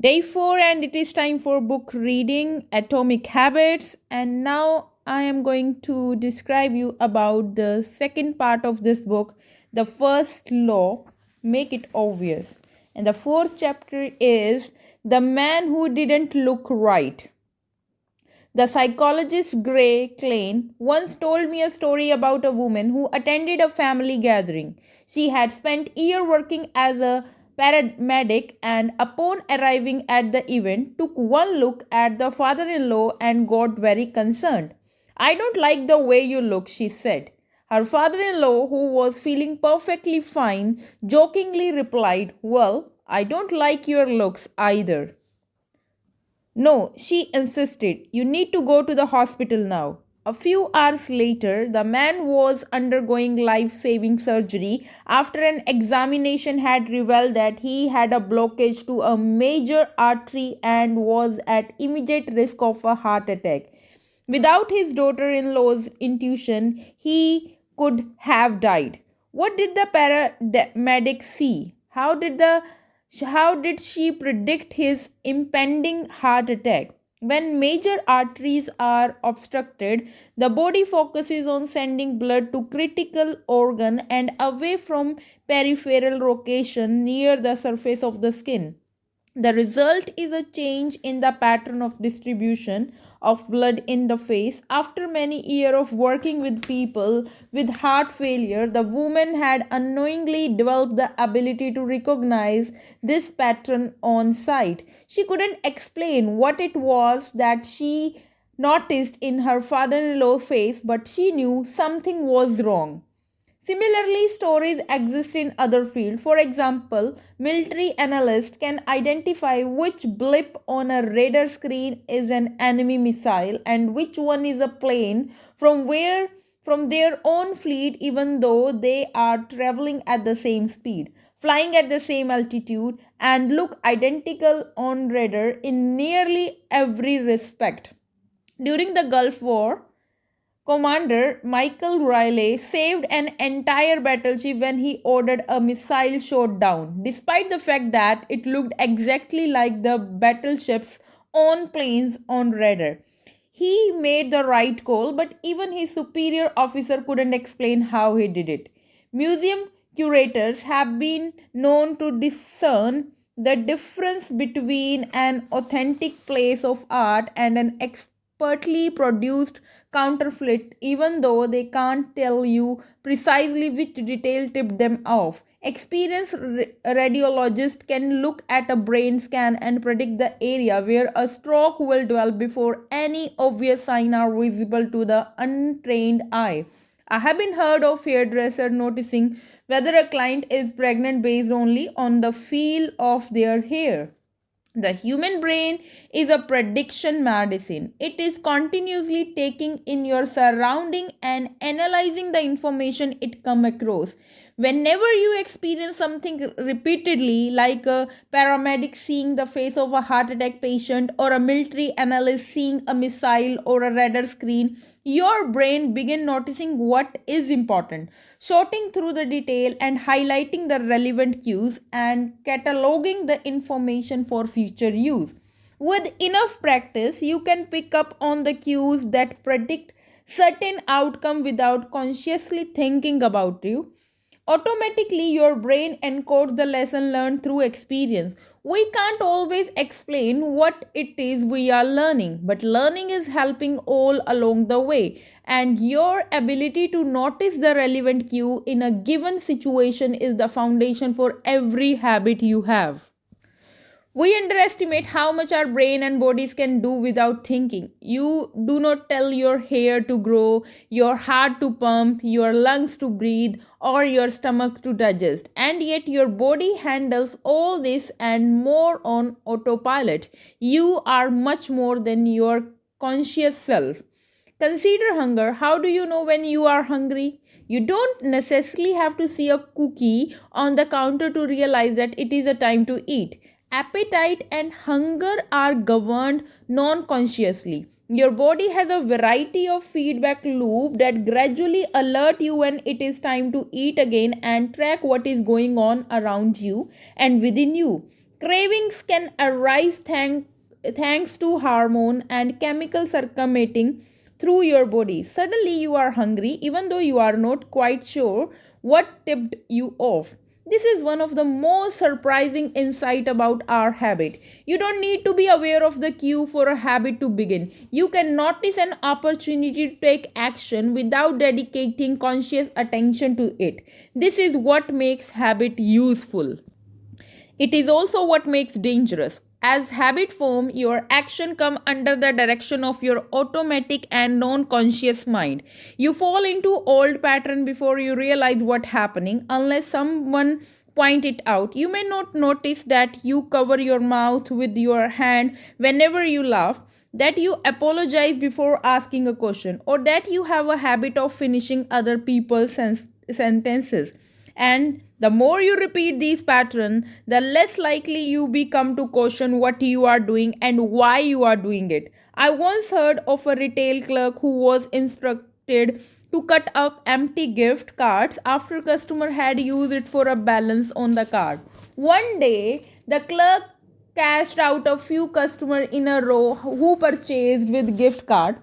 Day 4, and it is time for book reading Atomic Habits. And now I am going to describe you about the second part of this book, the first law, make it obvious. And the fourth chapter is The Man Who Didn't Look Right. The psychologist Gray Klein once told me a story about a woman who attended a family gathering. She had spent years working as a paramedic and upon arriving at the event took one look at the father-in-law and got very concerned. "I don't like the way you look," she said. Her father-in-law, who was feeling perfectly fine, jokingly replied, "Well, I don't like your looks either." "No," she insisted. "You need to go to the hospital now." A few hours later, the man was undergoing life saving surgery after an examination had revealed that he had a blockage to a major artery and was at immediate risk of a heart attack. Without his daughter in law's intuition, he could have died. What did the paramedic see? How did she predict his impending heart attack? When major arteries are obstructed, the body focuses on sending blood to critical organ and away from peripheral location near the surface of the skin. The result is a change in the pattern of distribution of blood in the face. After many years of working with people with heart failure, the woman had unknowingly developed the ability to recognize this pattern on sight. She couldn't explain what it was that she noticed in her father in law's face, but she knew something was wrong. Similarly, stories exist in other fields. For example, military analysts can identify which blip on a radar screen is an enemy missile and which one is a plane from their own fleet, even though they are traveling at the same speed, flying at the same altitude, and look identical on radar in nearly every respect. During the Gulf War, Commander Michael Riley saved an entire battleship when he ordered a missile shot down, despite the fact that it looked exactly like the battleship's own planes on radar. He made the right call, but even his superior officer couldn't explain how he did it. Museum curators have been known to discern the difference between an authentic piece of art and an expertly produced counterfeit, even though they can't tell you precisely which detail tipped them off. Experienced radiologists can look at a brain scan and predict the area where a stroke will develop before any obvious signs are visible to the untrained eye. I have been heard of hairdresser noticing whether a client is pregnant based only on the feel of their hair. The human brain is a prediction medicine. It is continuously taking in your surrounding and analyzing the information it come across. Whenever you experience something repeatedly, like a paramedic seeing the face of a heart attack patient or a military analyst seeing a missile or a radar screen, your brain begin noticing what is important, sorting through the detail and highlighting the relevant cues and cataloging the information for future use. With enough practice, you can pick up on the cues that predict certain outcome without consciously thinking about you. Automatically, your brain encodes the lesson learned through experience. We can't always explain what it is we are learning, but learning is helping all along the way. And your ability to notice the relevant cue in a given situation is the foundation for every habit you have. We underestimate how much our brain and bodies can do without thinking. You do not tell your hair to grow, your heart to pump, your lungs to breathe, or your stomach to digest. And yet, your body handles all this and more on autopilot. You are much more than your conscious self. Consider hunger. How do you know when you are hungry? You don't necessarily have to see a cookie on the counter to realize that it is a time to eat. Appetite and hunger are governed non consciously. Your body has a variety of feedback loop that gradually alert you when it is time to eat again and track what is going on around you and within you. Cravings can arise thanks to hormone and chemical circulating through your body. Suddenly you are hungry even though you are not quite sure what tipped you off. This is one of the most surprising insight about our habit. You don't need to be aware of the cue for a habit to begin. You can notice an opportunity to take action without dedicating conscious attention to it. This is what makes habit useful. It is also what makes dangerous. As habit form, your action come under the direction of your automatic and non-conscious mind. You fall into old pattern before you realize what happening unless someone point it out. You may not notice that you cover your mouth with your hand whenever you laugh, that you apologize before asking a question, or that you have a habit of finishing other people's sentences. And the more you repeat these patterns, the less likely you become to question what you are doing and why you are doing it. I once heard of a retail clerk who was instructed to cut up empty gift cards after customer had used it for a balance on the card. One day, the clerk cashed out a few customers in a row who purchased with gift card.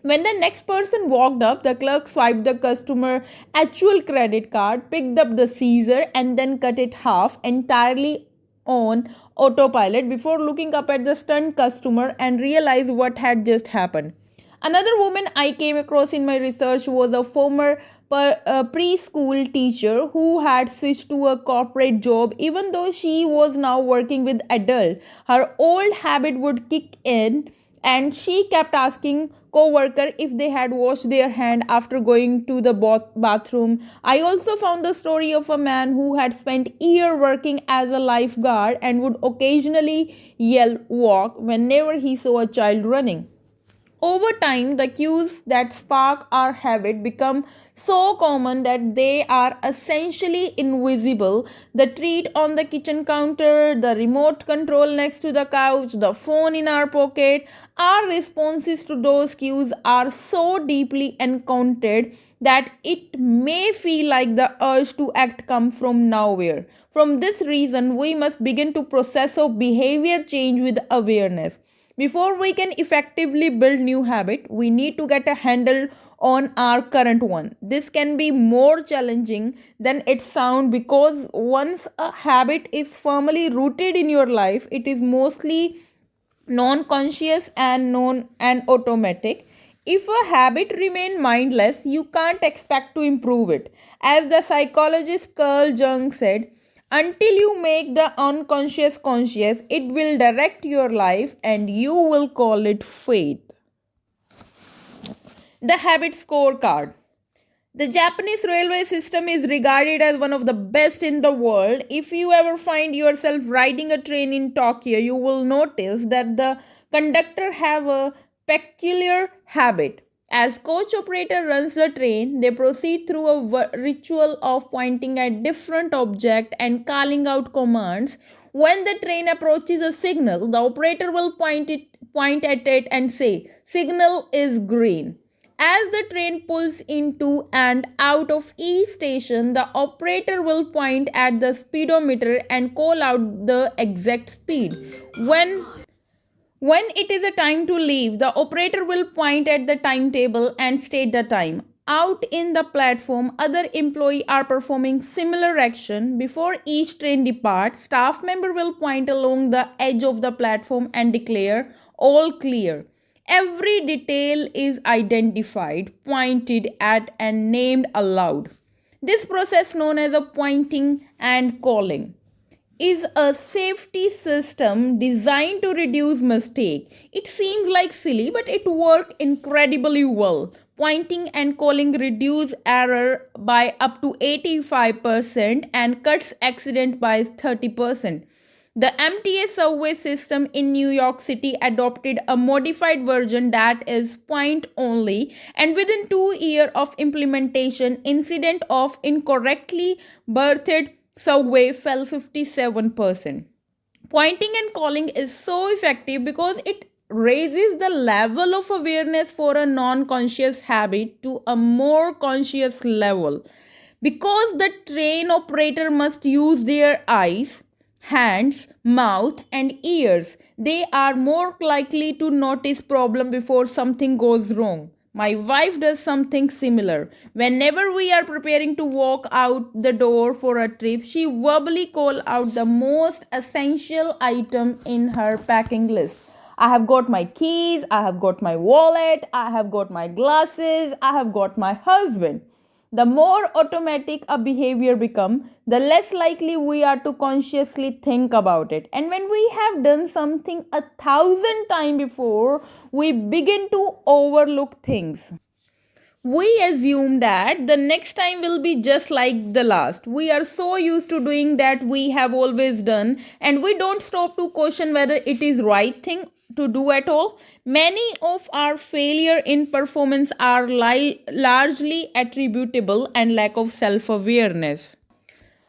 When the next person walked up, the clerk swiped the customer actual credit card, picked up the scissor, and then cut it half entirely on autopilot before looking up at the stunned customer and realized what had just happened. Another woman I came across in my research was a former preschool teacher who had switched to a corporate job even though she was now working with adults. Her old habit would kick in and she kept asking co-worker if they had washed their hand after going to the bathroom. I also found the story of a man who had spent year working as a lifeguard and would occasionally yell walk whenever he saw a child running. Over time, the cues that spark our habit become so common that they are essentially invisible. The treat on the kitchen counter, the remote control next to the couch, the phone in our pocket, our responses to those cues are so deeply encountered that it may feel like the urge to act comes from nowhere. From this reason, we must begin to process of behavior change with awareness. Before we can effectively build new habit, we need to get a handle on our current one. This can be more challenging than it sounds because once a habit is firmly rooted in your life, it is mostly non-conscious and non and automatic. If a habit remain mindless, you can't expect to improve it. As the psychologist Carl Jung said, until you make the unconscious conscious, it will direct your life and you will call it faith. The habit scorecard. The Japanese railway system is regarded as one of the best in the world. If you ever find yourself riding a train in Tokyo, you will notice that the conductor have a peculiar habit. As coach operator runs the train, they proceed through a ritual of pointing at different objects and calling out commands. When the train approaches a signal, the operator will point at it and say, "Signal is green." As the train pulls into and out of each station, the operator will point at the speedometer and call out the exact speed. When it is a time to leave, the operator will point at the timetable and state the time. Out in the platform, other employees are performing similar action. Before each train departs, staff member will point along the edge of the platform and declare all clear. Every detail is identified, pointed at, and named aloud. This process, known as a pointing and calling, is a safety system designed to reduce mistake. It seems like silly, but it works incredibly well. Pointing and calling reduce error by up to 85% and cuts accident by 30%. The MTA subway system in New York City adopted a modified version that is point only, and within 2 years of implementation, incident of incorrectly berthed subway fell 57%. Pointing and calling is so effective because it raises the level of awareness for a non-conscious habit to a more conscious level. Because the train operator must use their eyes, hands, mouth, and ears. They are more likely to notice problem before something goes wrong. My wife does something similar. Whenever we are preparing to walk out the door for a trip, she verbally calls out the most essential item in her packing list. I have got my keys, I have got my wallet, I have got my glasses, I have got my husband. The more automatic a behavior becomes, the less likely we are to consciously think about it. And when we have done something 1,000 times before, we begin to overlook things. We assume that the next time will be just like the last. We are so used to doing that we have always done, and we don't stop to question whether it is right thing to do at all. Many of our failure in performance are largely attributable and lack of self-awareness.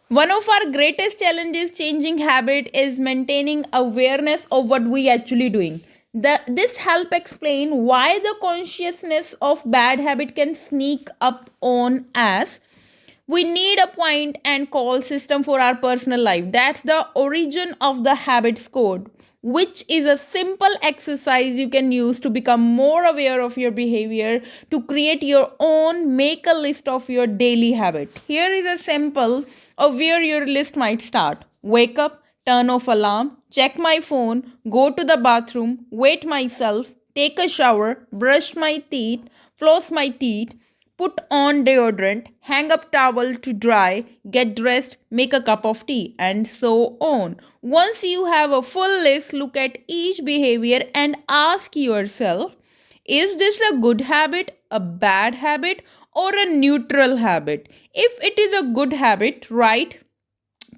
One of our greatest challenges changing habit is maintaining awareness of what we actually doing. This help explain why the consciousness of bad habit can sneak up on us. We need a point and call system for our personal life. That's the origin of the habits code, which is a simple exercise you can use to become more aware of your behavior, to create your own, make a list of your daily habit. Here is a sample of where your list might start. Wake up, turn off alarm, check my phone, go to the bathroom, wait myself, take a shower, brush my teeth, floss my teeth, put on deodorant, hang up towel to dry, get dressed, make a cup of tea, and so on. Once you have a full list, look at each behavior and ask yourself, is this a good habit, a bad habit, or a neutral habit? If it is a good habit, write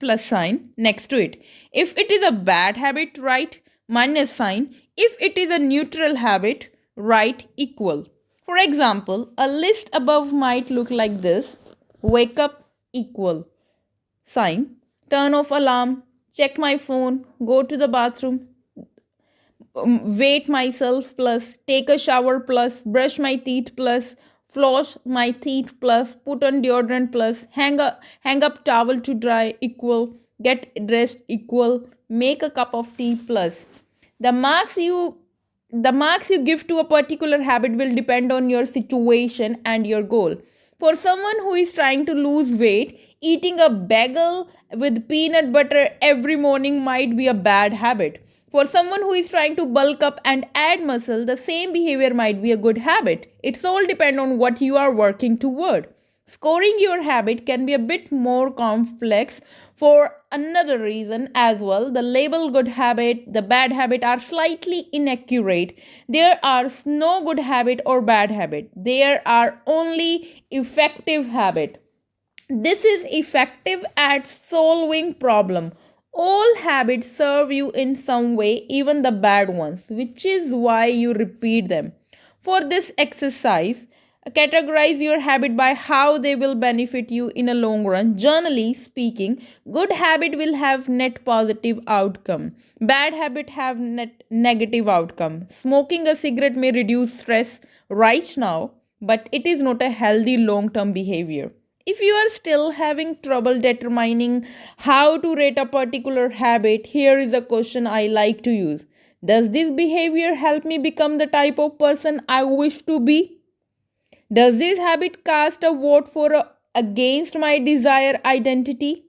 plus sign next to it. If it is a bad habit, write minus sign. If it is a neutral habit, write equal. For example, a list above might look like this: wake up equal sign, turn off alarm, check my phone, go to the bathroom, wait myself plus, take a shower plus, brush my teeth plus, floss my teeth plus, put on deodorant plus, hang up towel to dry equal, get dressed equal, make a cup of tea plus. The marks you the marks you give to a particular habit will depend on your situation and your goal. For someone who is trying to lose weight, eating a bagel with peanut butter every morning might be a bad habit. For someone who is trying to bulk up and add muscle, the same behavior might be a good habit. It's all depend on what you are working toward. Scoring your habit can be a bit more complex for another reason as well. The label good habit, the bad habit are slightly inaccurate. There are no good habit or bad habit. There are only effective habit. This is effective at solving problem. All habits serve you in some way, even the bad ones, which is why you repeat them. For this exercise, categorize your habit by how they will benefit you in a long run. Generally speaking, good habit will have net positive outcome. Bad habit have net negative outcome. Smoking a cigarette may reduce stress right now, but it is not a healthy long-term behavior. If you are still having trouble determining how to rate a particular habit, here is a question I like to use. Does this behavior help me become the type of person I wish to be? Does this habit cast a vote against my desired identity?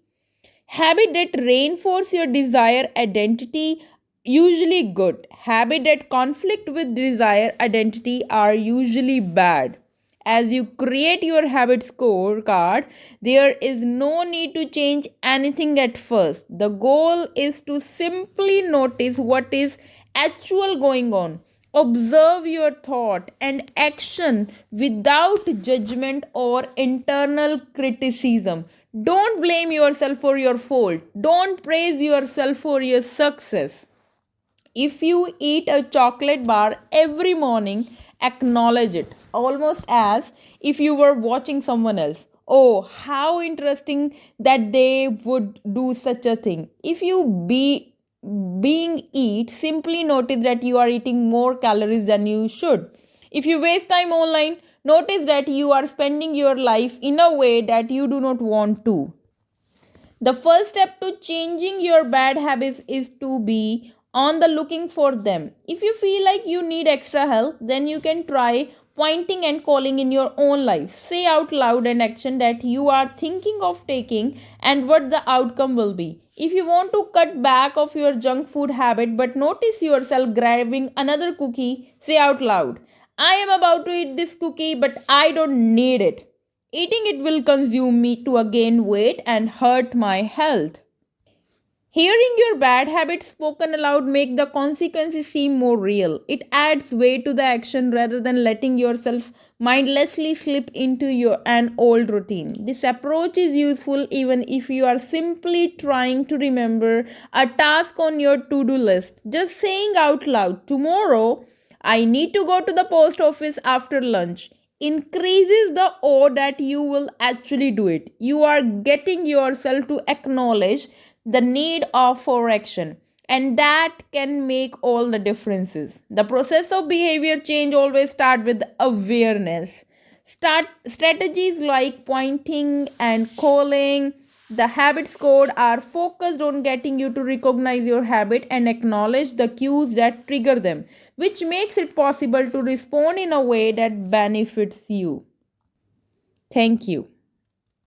Habit that reinforce your desired identity usually good. Habit that conflict with desired identity are usually bad. As you create your habit scorecard, there is no need to change anything at first. The goal is to simply notice what is actual going on. Observe your thought and action without judgment or internal criticism. Don't blame yourself for your fault. Don't praise yourself for your success. If you eat a chocolate bar every morning, acknowledge it, almost as if you were watching someone else. Oh, how interesting that they would do such a thing. If you being eat, simply notice that you are eating more calories than you should. If you waste time online, notice that you are spending your life in a way that you do not want to. The first step to changing your bad habits is to be on the looking for them. If you feel like you need extra help, then you can try pointing and calling in your own life. Say out loud an action that you are thinking of taking and what the outcome will be. If you want to cut back of your junk food habit but notice yourself grabbing another cookie, say out loud, I am about to eat this cookie but I don't need it. Eating it will consume me to gain weight and hurt my health. Hearing your bad habits spoken aloud make the consequences seem more real. It adds weight to the action rather than letting yourself mindlessly slip into an old routine. This approach is useful even if you are simply trying to remember a task on your to-do list. Just saying out loud, tomorrow I need to go to the post office after lunch increases the odds that you will actually do it. You are getting yourself to acknowledge the need of for action, and that can make all the differences. The process of behavior change always start with awareness. Start strategies like pointing and calling the habits code are focused on getting you to recognize your habit and acknowledge the cues that trigger them, which makes it possible to respond in a way that benefits you. Thank you.